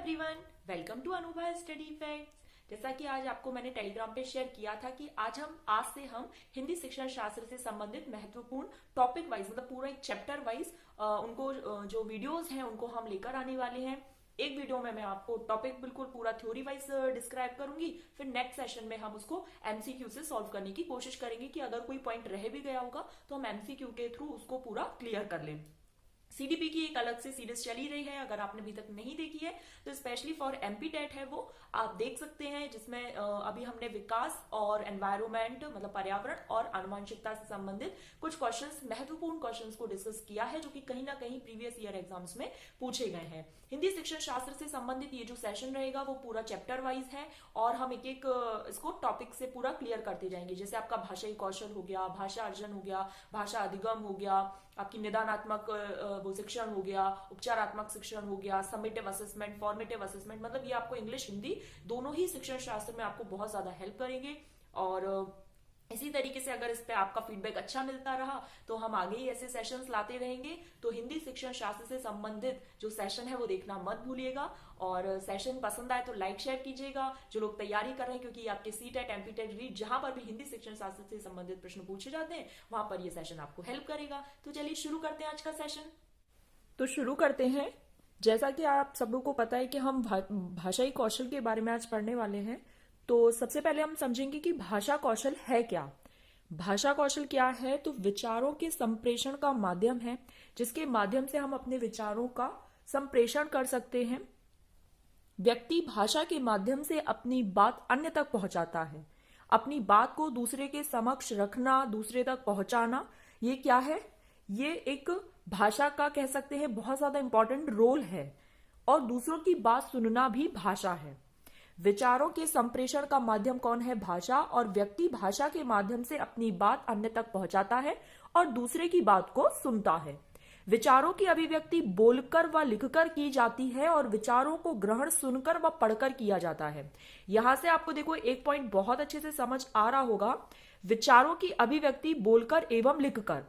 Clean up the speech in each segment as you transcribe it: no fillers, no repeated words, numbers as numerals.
Everyone, welcome to Anubha study facts. जैसा कि आज आपको मैंने टेलीग्राम पे शेयर किया था कि आज से हम हिंदी शिक्षण शास्त्र से संबंधित महत्वपूर्ण टॉपिक वाइज मतलब पूरा एक चैप्टर वाइज उनको जो वीडियोस हैं उनको हम लेकर आने वाले हैं। एक वीडियो में मैं आपको टॉपिक बिल्कुल पूरा थ्योरी वाइज डिस्क्राइब करूंगी, फिर नेक्स्ट सेशन में हम उसको एमसीक्यू से सॉल्व करने की कोशिश करेंगे कि अगर कोई पॉइंट रह भी गया होगा तो हम एमसीक्यू के थ्रू उसको पूरा क्लियर कर लें। सीडीपी की एक अलग से सीरीज चली रही है, अगर आपने अभी तक नहीं देखी है तो स्पेशली फॉर एमपी टेट है वो आप देख सकते हैं, जिसमें अभी हमने विकास और एनवायरमेंट मतलब पर्यावरण और आनुवंशिकता से संबंधित कुछ क्वेश्चंस, महत्वपूर्ण क्वेश्चंस को डिस्कस किया है जो कि कहीं ना कहीं प्रीवियस ईयर एग्जाम्स में पूछे गए हैं। हिंदी शिक्षण शास्त्र से संबंधित ये जो सेशन रहेगा वो पूरा चैप्टर वाइज है और हम एक एक इसको टॉपिक से पूरा क्लियर करते जाएंगे। जैसे आपका भाषाई कौशल हो गया, भाषा अर्जन हो गया, भाषा अधिगम हो गया, आपकी निदानात्मक वो शिक्षण हो गया, उपचारात्मक शिक्षण हो गया, समेटिव असेसमेंट, फॉर्मेटिव असेसमेंट, मतलब ये आपको इंग्लिश हिंदी दोनों ही शिक्षण शास्त्र में आपको बहुत ज्यादा हेल्प करेंगे। और इसी तरीके से अगर इस पे आपका फीडबैक अच्छा मिलता रहा तो हम आगे ही ऐसे सेशंस लाते रहेंगे। तो हिंदी शिक्षण शास्त्र से संबंधित जो सेशन है वो देखना मत भूलिएगा और सेशन पसंद आए तो लाइक शेयर कीजिएगा। जो लोग तैयारी कर रहे हैं, क्योंकि आपके सीटेट, एमपीटेट, रीट जहां पर भी हिंदी शिक्षण शास्त्र से संबंधित प्रश्न पूछे जाते हैं वहां पर ये सेशन आपको हेल्प करेगा। तो चलिए शुरू करते हैं आज का सेशन। तो शुरू करते हैं। जैसा कि आप सब लोगों को पता है कि हम भाषाई कौशल के बारे में आज पढ़ने वाले हैं, तो सबसे पहले हम समझेंगे कि भाषा कौशल है क्या। भाषा कौशल क्या है? तो विचारों के संप्रेषण का माध्यम है जिसके माध्यम से हम अपने विचारों का संप्रेषण कर सकते हैं। व्यक्ति भाषा के माध्यम से अपनी बात अन्य तक पहुंचाता है। अपनी बात को दूसरे के समक्ष रखना, दूसरे तक पहुंचाना, ये क्या है? ये एक भाषा का कह सकते हैं बहुत ज्यादा इंपॉर्टेंट रोल है। और दूसरों की बात सुनना भी भाषा है। विचारों के संप्रेषण का माध्यम कौन है? भाषा। और व्यक्ति भाषा के माध्यम से अपनी बात अन्य तक पहुंचाता है और दूसरे की बात को सुनता है। विचारों की अभिव्यक्ति बोलकर व लिखकर की जाती है और विचारों को ग्रहण सुनकर व पढ़कर किया जाता है। यहां से आपको देखो एक पॉइंट बहुत अच्छे से समझ आ रहा होगा। विचारों की अभिव्यक्ति बोलकर एवं लिखकर,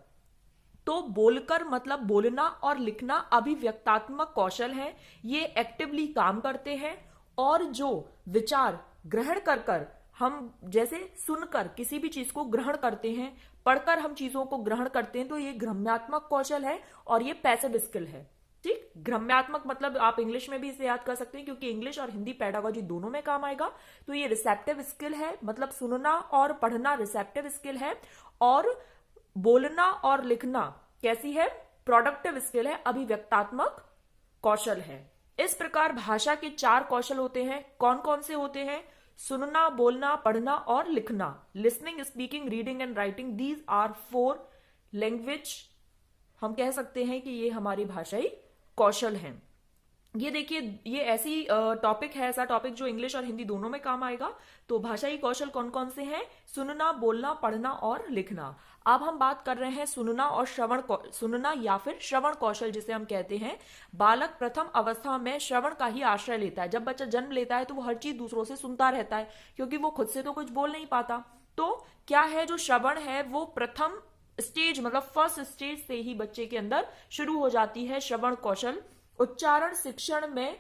तो बोलकर मतलब बोलना और लिखना अभिव्यक्तात्मक कौशल है, ये एक्टिवली काम करते हैं। और जो विचार ग्रहण कर हम जैसे सुनकर किसी भी चीज को ग्रहण करते हैं, पढ़कर हम चीजों को ग्रहण करते हैं, तो ये ग्रह्यात्मक कौशल है और ये पैसिव स्किल है। ठीक, ग्रह्यात्मक मतलब आप इंग्लिश में भी इसे याद कर सकते हैं क्योंकि इंग्लिश और हिंदी पेडागोजी दोनों में काम आएगा। तो ये रिसेप्टिव स्किल है, मतलब सुनना और पढ़ना रिसेप्टिव स्किल है। और बोलना और लिखना कैसी है? प्रोडक्टिव स्किल है, अभिव्यक्तात्मक कौशल है। इस प्रकार भाषा के 4 कौशल होते हैं। कौन कौन से होते हैं? सुनना, बोलना, पढ़ना और लिखना। Listening, speaking, reading and writing, these are 4 language. हम कह सकते हैं कि ये हमारी भाषाई कौशल हैं। ये देखिए, ये ऐसी टॉपिक है, ऐसा टॉपिक जो इंग्लिश और हिंदी दोनों में काम आएगा। तो भाषाई कौशल कौन कौन से हैं? सुनना, बोलना, पढ़ना और लिखना। अब हम बात कर रहे हैं सुनना और सुनना या फिर श्रवण कौशल जिसे हम कहते हैं। बालक प्रथम अवस्था में श्रवण का ही आश्रय लेता है। जब बच्चा जन्म लेता है तो वो हर चीज दूसरों से सुनता रहता है क्योंकि वो खुद से तो कुछ बोल नहीं पाता। तो क्या है, जो श्रवण है वो प्रथम स्टेज मतलब फर्स्ट स्टेज से ही बच्चे के अंदर शुरू हो जाती है श्रवण कौशल। उच्चारण शिक्षण में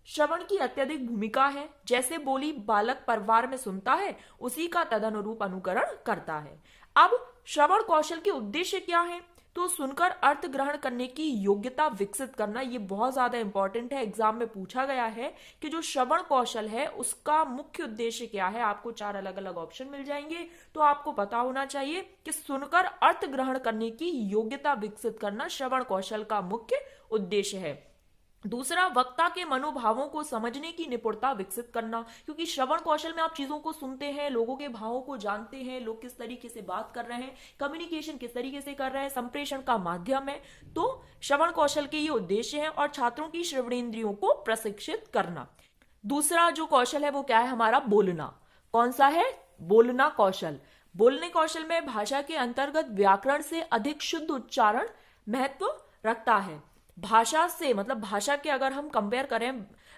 श्रवण की अत्यधिक भूमिका है। जैसे बोली बालक परिवार में सुनता है उसी का तदनुरूप अनुकरण करता है। अब श्रवण कौशल के उद्देश्य क्या है? तो सुनकर अर्थ ग्रहण करने की योग्यता विकसित करना, ये बहुत ज्यादा इंपॉर्टेंट है। एग्जाम में पूछा गया है कि जो श्रवण कौशल है उसका मुख्य उद्देश्य क्या है। आपको 4 अलग अलग ऑप्शन मिल जाएंगे, तो आपको पता होना चाहिए कि सुनकर अर्थ ग्रहण करने की योग्यता विकसित करना श्रवण कौशल का मुख्य उद्देश्य है। दूसरा, वक्ता के मनोभावों को समझने की निपुणता विकसित करना, क्योंकि श्रवण कौशल में आप चीजों को सुनते हैं, लोगों के भावों को जानते हैं, लोग किस तरीके से बात कर रहे हैं, कम्युनिकेशन किस तरीके से कर रहे हैं, संप्रेषण का माध्यम है। तो श्रवण कौशल के ये उद्देश्य है। और छात्रों की श्रवणेंद्रियों को प्रशिक्षित करना। दूसरा जो कौशल है वो क्या है? हमारा बोलना। कौन सा है? बोलना कौशल। बोलने कौशल में भाषा के अंतर्गत व्याकरण से अधिक शुद्ध उच्चारण महत्व रखता है। भाषा से मतलब भाषा के अगर हम कंपेयर करें,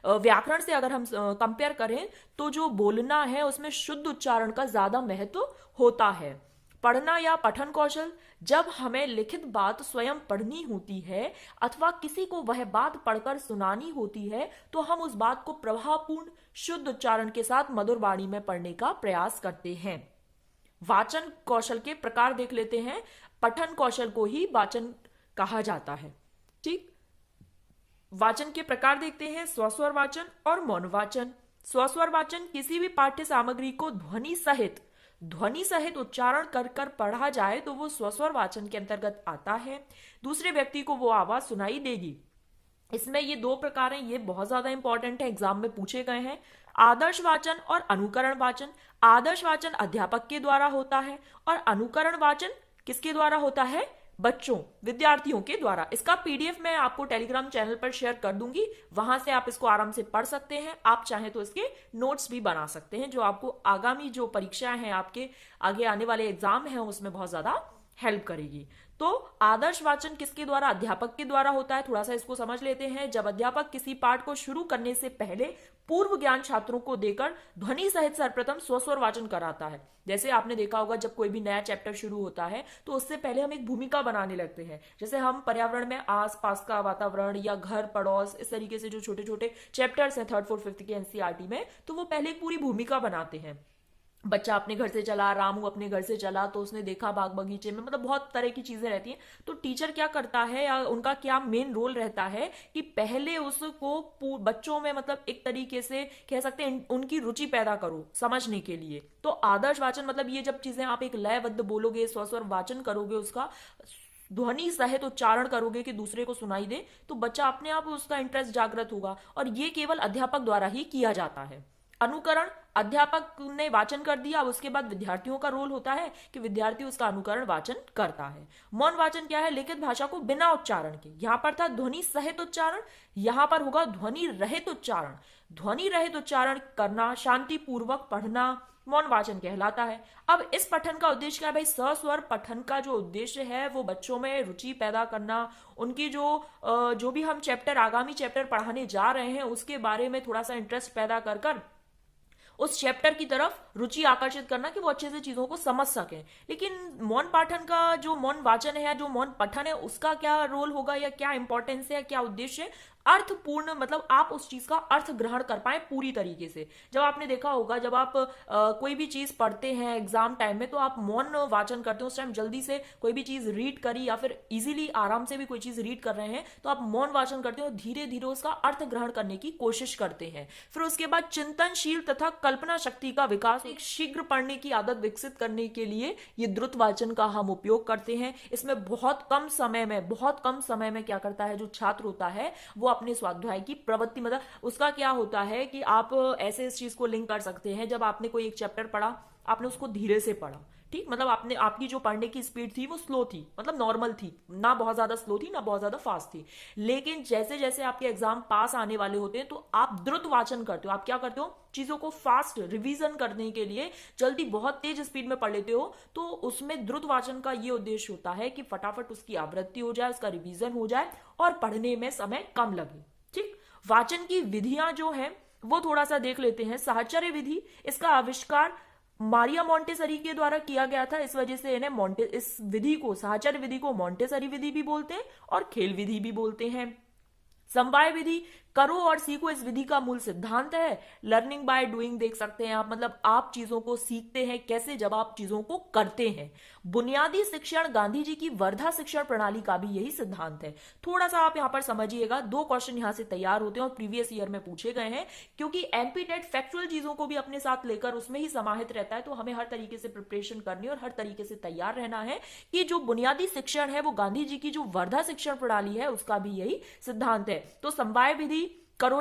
व्याकरण से अगर हम कंपेयर करें, तो जो बोलना है उसमें शुद्ध उच्चारण का ज्यादा महत्व होता है। पढ़ना या पठन कौशल, जब हमें लिखित बात स्वयं पढ़नी होती है अथवा किसी को वह बात पढ़कर सुनानी होती है तो हम उस बात को प्रभावपूर्ण शुद्ध उच्चारण के साथ मधुर वाणी में पढ़ने का प्रयास करते हैं। वाचन कौशल के प्रकार देख लेते हैं। पठन कौशल को ही वाचन कहा जाता है। ठीक, वाचन के प्रकार देखते हैं, स्वस्वर वाचन और मौन वाचन। स्वस्वर वाचन किसी भी पाठ्य सामग्री को ध्वनि सहित उच्चारण कर कर पढ़ा जाए तो वो स्वस्वर वाचन के अंतर्गत आता है। दूसरे व्यक्ति को वो आवाज सुनाई देगी। इसमें ये दो प्रकार हैं, ये बहुत ज्यादा इंपॉर्टेंट है, एग्जाम में पूछे गए हैं। आदर्श वाचन और अनुकरण वाचन। आदर्श वाचन अध्यापक के द्वारा होता है और अनुकरण वाचन किसके द्वारा होता है? बच्चों, विद्यार्थियों के द्वारा। इसका पीडीएफ मैं आपको टेलीग्राम चैनल पर शेयर कर दूंगी, वहां से आप इसको आराम से पढ़ सकते हैं। आप चाहें तो इसके नोट्स भी बना सकते हैं, जो आपको आगामी जो परीक्षाएं हैं, आपके आगे आने वाले एग्जाम हैं, उसमें बहुत ज्यादा हेल्प करेगी। तो आदर्श वाचन किसके द्वारा? अध्यापक के द्वारा होता है। थोड़ा सा इसको समझ लेते हैं। जब अध्यापक किसी पाठ को शुरू करने से पहले पूर्व ज्ञान छात्रों को देकर ध्वनि सहित सर्वप्रथम स्वस्वर वाचन कराता है। जैसे आपने देखा होगा, जब कोई भी नया चैप्टर शुरू होता है तो उससे पहले हम एक भूमिका बनाने लगते हैं। जैसे हम पर्यावरण में आस पास का वातावरण या घर पड़ोस, इस तरीके से जो छोटे छोटे चैप्टर्स हैं 3rd 4th 5th के एनसीईआरटी में, तो वो पहले एक पूरी भूमिका बनाते हैं। बच्चा अपने घर से चला, रामू अपने घर से चला तो उसने देखा बाग बगीचे में, मतलब बहुत तरह की चीजें रहती हैं। तो टीचर क्या करता है या उनका क्या मेन रोल रहता है कि पहले उसको बच्चों में मतलब एक तरीके से कह सकते हैं उनकी रुचि पैदा करो समझने के लिए। तो आदर्श वाचन मतलब ये जब चीजें आप एक लयबद्ध बोलोगे, स्वस्वर वाचन करोगे, उसका ध्वनि सहित उच्चारण करोगे कि दूसरे को सुनाई दे, तो बच्चा अपने आप उसका इंटरेस्ट जागृत होगा। और ये केवल अध्यापक द्वारा ही किया जाता है। अनुकरण, अध्यापक ने वाचन कर दिया, अब उसके बाद विद्यार्थियों का रोल होता है कि विद्यार्थी उसका अनुकरण वाचन करता है। मौन वाचन क्या है? लिखित भाषा को बिना उच्चारण के, यहां पर था ध्वनि सहित उच्चारण, यहां पर होगा ध्वनि रहित उच्चारण। ध्वनि रहित उच्चारण करना, शांति पूर्वक पढ़ना मौन वाचन कहलाता है। अब इस पठन का उद्देश्य क्या है भाई? सस्वर पठन का जो उद्देश्य है वो बच्चों में रुचि पैदा करना, उनकी जो भी हम चैप्टर आगामी चैप्टर पढ़ाने जा रहे हैं उसके बारे में थोड़ा सा इंटरेस्ट पैदा कर कर उस चैप्टर की तरफ रुचि आकर्षित करना कि वो अच्छे से चीजों को समझ सकें। लेकिन मौन पाठन का जो मौन वाचन है या जो मौन पठन है उसका क्या रोल होगा या क्या इंपॉर्टेंस है या क्या उद्देश्य है? अर्थपूर्ण, मतलब आप उस चीज का अर्थ ग्रहण कर पाए पूरी तरीके से। जब आपने देखा होगा, जब आप कोई भी चीज पढ़ते हैं एग्जाम टाइम में तो आप मौन वाचन करते हो, उस टाइम जल्दी से कोई भी चीज रीड करी या फिर इजीली आराम से भी कोई चीज रीड कर रहे हैं तो आप मौन वाचन करते हो, धीरे धीरे उसका अर्थ ग्रहण करने की कोशिश करते हैं। फिर उसके बाद चिंतनशील तथा कल्पना शक्ति का विकास, एक शीघ्र पढ़ने की आदत विकसित करने के लिए ये द्रुत वाचन का हम उपयोग करते हैं। इसमें बहुत कम समय में क्या करता है जो छात्र होता है वो अपने स्वाध्याय की प्रवृत्ति, मतलब उसका क्या होता है कि आप ऐसे इस चीज को लिंक कर सकते हैं। जब आपने कोई एक चैप्टर पढ़ा, आपने उसको धीरे से पढ़ा, ठीक, मतलब आपकी जो पढ़ने की स्पीड थी वो स्लो थी, मतलब नॉर्मल थी, ना बहुत ज्यादा स्लो थी ना बहुत ज्यादा फास्ट थी। लेकिन जैसे जैसे आपके एग्जाम पास आने वाले होते हैं तो आप द्रुत वाचन करते हो। आप क्या करते हो? चीजों को फास्ट रिवीजन करने के लिए जल्दी बहुत तेज स्पीड में पढ़ लेते हो। तो उसमें द्रुत वाचन का ये उद्देश्य होता है कि फटाफट उसकी आवृत्ति हो जाए, उसका रिवीजन हो जाए और पढ़ने में समय कम लगे। ठीक, वाचन की विधियां जो है वो थोड़ा सा देख लेते हैं। साहचर्य विधि, इसका आविष्कार मारिया मोंटेसरी के द्वारा किया गया था, इस वजह से इन्हें इस विधि को, साहचर्य विधि को मोंटेसरी विधि भी बोलते हैं और खेल विधि भी बोलते हैं। समवाय विधि, करो और सीखो, इस विधि का मूल सिद्धांत है। लर्निंग बाय डूइंग देख सकते हैं आप, मतलब आप चीजों को सीखते हैं कैसे? जब आप चीजों को करते हैं। बुनियादी शिक्षण, गांधी जी की वर्धा शिक्षण प्रणाली का भी यही सिद्धांत है। थोड़ा सा आप यहां पर समझिएगा, 2 क्वेश्चन यहां से तैयार होते हैं और प्रीवियस ईयर में पूछे गए हैं, क्योंकि एमपी टेट फैक्चुअल चीजों को भी अपने साथ लेकर उसमें ही समाहित रहता है। तो हमें हर तरीके से प्रिपरेशन करनी और हर तरीके से तैयार रहना है कि जो बुनियादी शिक्षण है वो गांधी जी की जो वर्धा शिक्षण प्रणाली है उसका भी यही सिद्धांत है। तो समवाय विधि करो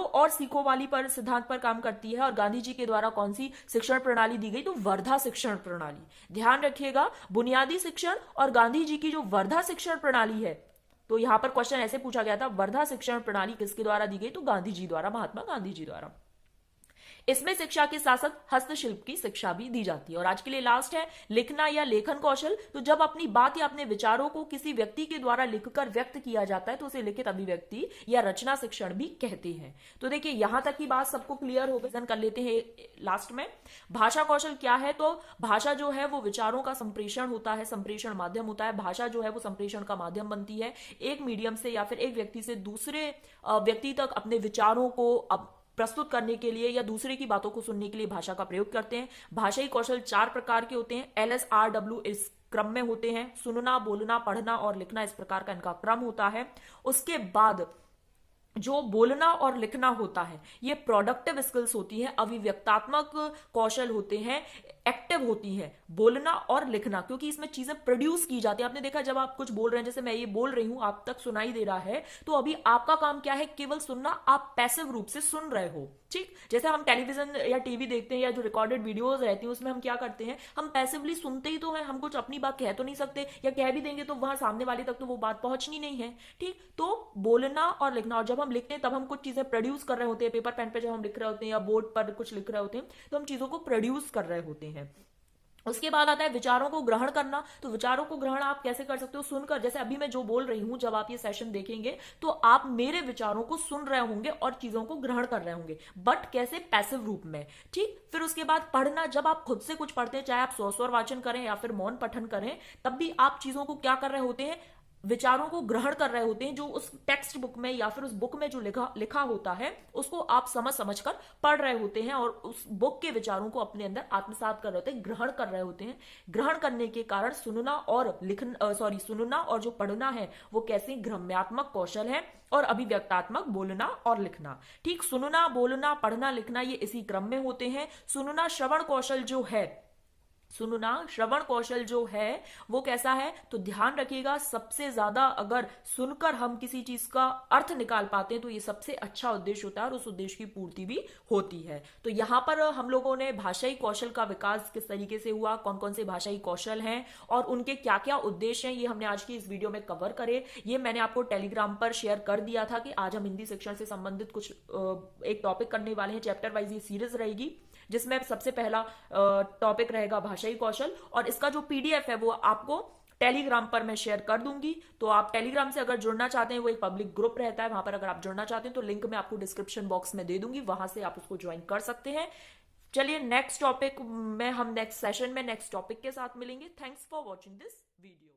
और सीखो वाली पर सिद्धांत पर काम करती है। और गांधी जी के द्वारा कौन सी शिक्षण प्रणाली दी गई? तो वर्धा शिक्षण प्रणाली। ध्यान रखिएगा, बुनियादी शिक्षण और गांधी जी की जो वर्धा शिक्षण प्रणाली है, तो यहां पर क्वेश्चन ऐसे पूछा गया था, वर्धा शिक्षण प्रणाली किसके द्वारा दी गई? तो गांधी जी द्वारा, महात्मा गांधी जी द्वारा। इसमें शिक्षा के साथ साथ हस्तशिल्प की शिक्षा भी दी जाती है। और आज के लिए लास्ट है लिखना या लेखन कौशल। तो जब अपनी बात या अपने विचारों को किसी व्यक्ति के द्वारा लिखकर व्यक्त किया जाता है तो उसे लिखित अभिव्यक्ति या रचना शिक्षण भी कहते हैं। तो देखिए यहां तक की बात सबको क्लियर हो गई। कर लेते हैं लास्ट में भाषा कौशल क्या है। तो भाषा जो है वो विचारों का संप्रेषण होता है, संप्रेषण माध्यम होता है। भाषा जो है वो संप्रेषण का माध्यम बनती है, एक मीडियम से या फिर एक व्यक्ति से दूसरे व्यक्ति तक अपने विचारों को प्रस्तुत करने के लिए या दूसरे की बातों को सुनने के लिए भाषा का प्रयोग करते हैं। भाषाई कौशल 4 प्रकार के होते हैं। LSRW इस क्रम में होते हैं। सुनना, बोलना, पढ़ना और लिखना इस प्रकार का इनका क्रम होता है। उसके बाद जो बोलना और लिखना होता है ये प्रोडक्टिव स्किल्स होती है, अभिव्यक्तात्मक कौशल होते हैं, एक्टिव होती है बोलना और लिखना, क्योंकि इसमें चीजें प्रोड्यूस की जाती है। आपने देखा जब आप कुछ बोल रहे हैं, जैसे मैं ये बोल रही हूं, आप तक सुनाई दे रहा है, तो अभी आपका काम क्या है, केवल सुनना। आप पैसिव रूप से सुन रहे हो। ठीक, जैसे हम टेलीविजन या टीवी देखते हैं या जो रिकॉर्डेड वीडियोस रहती हैं उसमें हम क्या करते हैं, हम पैसिवली सुनते ही तो हैं, हम कुछ अपनी बात कह तो नहीं सकते, या कह भी देंगे तो वहां सामने वाले तक तो वो बात पहुंचनी नहीं है। ठीक, तो बोलना और लिखना। और जब हम लिखते हैं तब हम कुछ चीजें प्रोड्यूस कर रहे होते हैं। पेपर पेन पे जब हम लिख रहे होते हैं या बोर्ड पर कुछ लिख रहे होते हैं तो हम चीजों को प्रोड्यूस कर रहे होते हैं। उसके बाद आता है विचारों को ग्रहण करना। तो विचारों को ग्रहण आप कैसे कर सकते हो, सुनकर। जैसे अभी मैं जो बोल रही हूं, जब आप ये सेशन देखेंगे तो आप मेरे विचारों को सुन रहे होंगे और चीजों को ग्रहण कर रहे होंगे, बट कैसे, पैसिव रूप में। ठीक, फिर उसके बाद पढ़ना। जब आप खुद से कुछ पढ़ते हैं, चाहे आप स्वर वाचन करें या फिर मौन पठन करें, तब भी आप चीजों को क्या कर रहे होते हैं, विचारों को ग्रहण कर रहे होते हैं। जो उस टेक्स्ट बुक में या फिर उस बुक में जो लिखा होता है उसको आप समझ कर पढ़ रहे होते हैं और उस बुक के विचारों को अपने अंदर आत्मसात कर रहे होते हैं, ग्रहण कर रहे होते हैं। ग्रहण करने के कारण सुनना और सुनना और जो पढ़ना है वो कैसे ग्रह्यात्मक कौशल है और अभिव्यक्तात्मक बोलना और लिखना। ठीक, सुनना, बोलना, पढ़ना, लिखना ये इसी क्रम में होते हैं। सुनना श्रवण कौशल जो है, सुनना श्रवण कौशल जो है वो कैसा है, तो ध्यान रखिएगा, सबसे ज्यादा अगर सुनकर हम किसी चीज का अर्थ निकाल पाते हैं तो ये सबसे अच्छा उद्देश्य होता है और उस उद्देश्य की पूर्ति भी होती है। तो यहां पर हम लोगों ने भाषाई कौशल का विकास किस तरीके से हुआ, कौन कौन से भाषाई कौशल हैं और उनके क्या क्या उद्देश्य हैं, ये हमने आज की इस वीडियो में कवर करे। ये मैंने आपको टेलीग्राम पर शेयर कर दिया था कि आज हम हिंदी शिक्षण से संबंधित कुछ एक टॉपिक करने वाले हैं। चैप्टर वाइज ये सीरीज रहेगी जिसमें सबसे पहला टॉपिक रहेगा भाषाई कौशल, और इसका जो पीडीएफ है वो आपको टेलीग्राम पर मैं शेयर कर दूंगी। तो आप टेलीग्राम से अगर जुड़ना चाहते हैं, वो एक पब्लिक ग्रुप रहता है, वहां पर अगर आप जुड़ना चाहते हैं तो लिंक मैं आपको डिस्क्रिप्शन बॉक्स में दे दूंगी, वहां से आप उसको ज्वाइन कर सकते हैं। चलिए नेक्स्ट टॉपिक में हम नेक्स्ट सेशन में नेक्स्ट टॉपिक के साथ मिलेंगे। Thanks for watching this video.